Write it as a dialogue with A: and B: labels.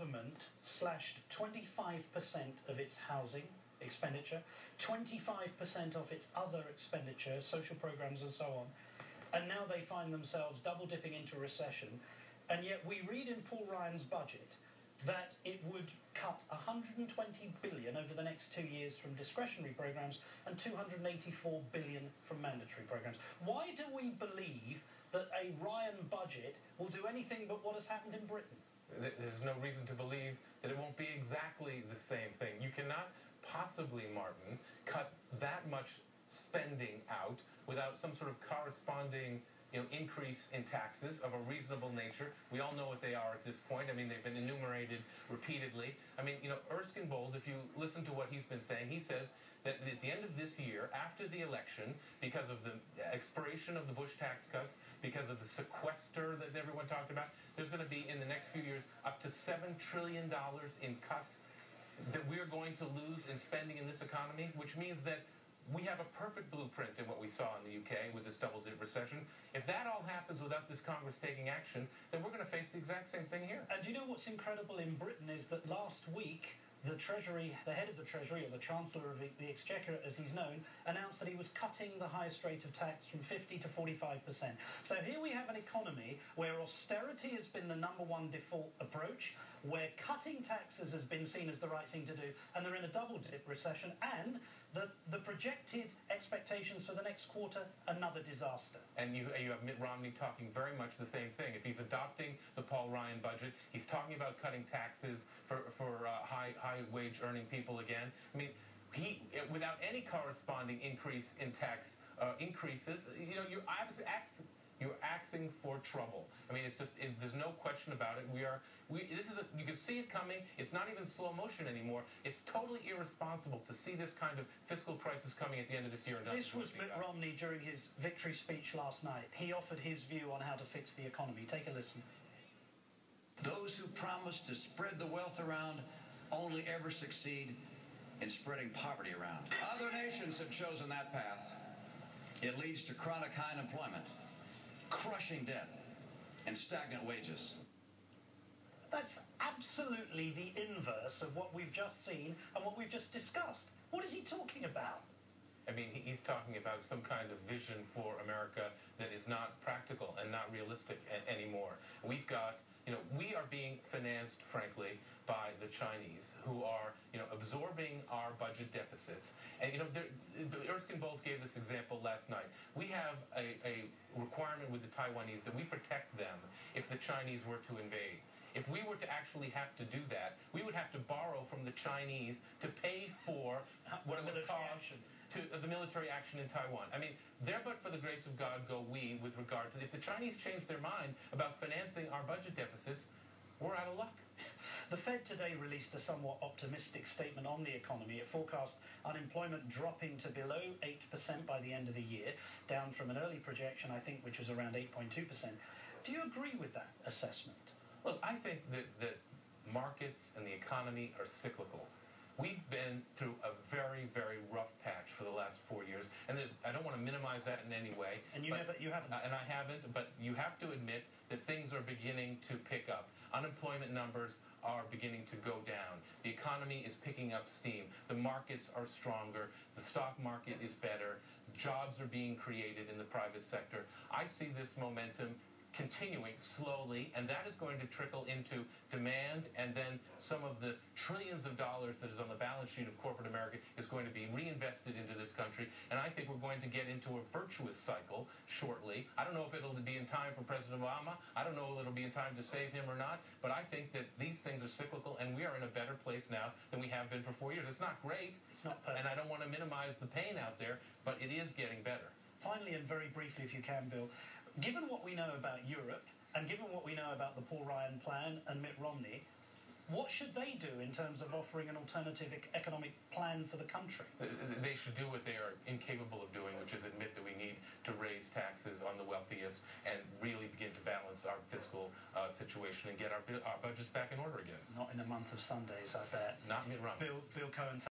A: government slashed 25% of its housing expenditure, 25% of its other expenditure, social programs and so on, and now they find themselves double dipping into recession. And yet we read in Paul Ryan's budget that it would cut 120 billion over the next 2 years from discretionary programs and 284 billion from mandatory programs. Why do we believe that a Ryan budget will do anything but what has happened in Britain?
B: There's no reason to believe that it won't be exactly the same thing. You cannot possibly, Martin, cut that much spending out without some sort of corresponding increase in taxes of a reasonable nature. We all know what they are at this point. I mean, they've been enumerated repeatedly. I mean, Erskine Bowles, if you listen to what he's been saying, he says that at the end of this year, after the election, because of the expiration of the Bush tax cuts, because of the sequester that everyone talked about, there's going to be, in the next few years, up to $7 trillion in cuts that we're going to lose in spending in this economy, which means that we have a perfect blueprint in what we saw in the UK with this double-dip recession. If that all happens without this Congress taking action, then we're going to face the exact same thing here.
A: And do you know what's incredible in Britain is that last week, the Treasury, the head of the Treasury, or the Chancellor of the Exchequer, as he's known, announced that he was cutting the highest rate of tax from 50 to 45%. So here we have an economy where austerity has been the #1 default approach, where cutting taxes has been seen as the right thing to do, and they're in a double-dip recession, and the projected expectations for the next quarter, another disaster.
B: And you have Mitt Romney talking very much the same thing. If he's adopting the Paul Ryan budget, he's talking about cutting taxes for high-wage earning people again. I mean, without any corresponding increase in tax increases, you're asking for trouble. I mean, it's just, there's no question about it. You can see it coming. It's not even slow motion anymore. It's totally irresponsible to see this kind of fiscal crisis coming at the end of this year.
A: This was Mitt Romney during his victory speech last night. He offered his view on how to fix the economy. Take a listen.
C: Those who promise to spread the wealth around only ever succeed in spreading poverty around. Other nations have chosen that path. It leads to chronic high unemployment, crushing debt, and stagnant wages.
A: That's absolutely the inverse of what we've just seen and what we've just discussed. What is he talking about?
B: I mean, he's talking about some kind of vision for America that is not practical and not realistic anymore. We've got, we are being financed, frankly, by the Chinese, who are, absorbing our budget deficits. And, Erskine Bowles gave this example last night. We have a requirement with the Taiwanese that we protect them if the Chinese were to invade. If we were to actually have to do that, we would have to borrow from the Chinese to pay for what it would cost to the military action in Taiwan. I mean, there but for the grace of God go we with regard to, if the Chinese change their mind about financing our budget deficits, we're out of luck.
A: The Fed today released a somewhat optimistic statement on the economy. It forecast unemployment dropping to below 8% by the end of the year, down from an early projection, I think, which was around 8.2%. Do you agree with that assessment?
B: Look, I think that markets and the economy are cyclical. We've been through a very, very rough patch for the last 4 years, and I don't want to minimize that in any way.
A: And you haven't.
B: And I haven't, but you have to admit that things are beginning to pick up. Unemployment numbers are beginning to go down. The economy is picking up steam. The markets are stronger. The stock market is better. Jobs are being created in the private sector. I see this momentum continuing slowly, and that is going to trickle into demand, and then some of the trillions of dollars that is on the balance sheet of corporate America is going to be reinvested into this country, and I think we're going to get into a virtuous cycle shortly. I don't know if it'll be in time for President Obama. I don't know if it'll be in time to save him or not, but I think that these things are cyclical, and we are in a better place now than we have been for 4 years. It's not great,
A: it's not perfect,
B: and I don't want to minimize the pain out there, but it is getting better.
A: Finally, and very briefly, if you can, Bill, given what we know about Europe, and given what we know about the Paul Ryan plan and Mitt Romney, what should they do in terms of offering an alternative economic plan for the country?
B: They should do what they are incapable of doing, which is admit that we need to raise taxes on the wealthiest and really begin to balance our fiscal situation and get our budgets back in order again.
A: Not in a month of Sundays, I bet.
B: Not Mitt Romney.
A: Bill Cohen.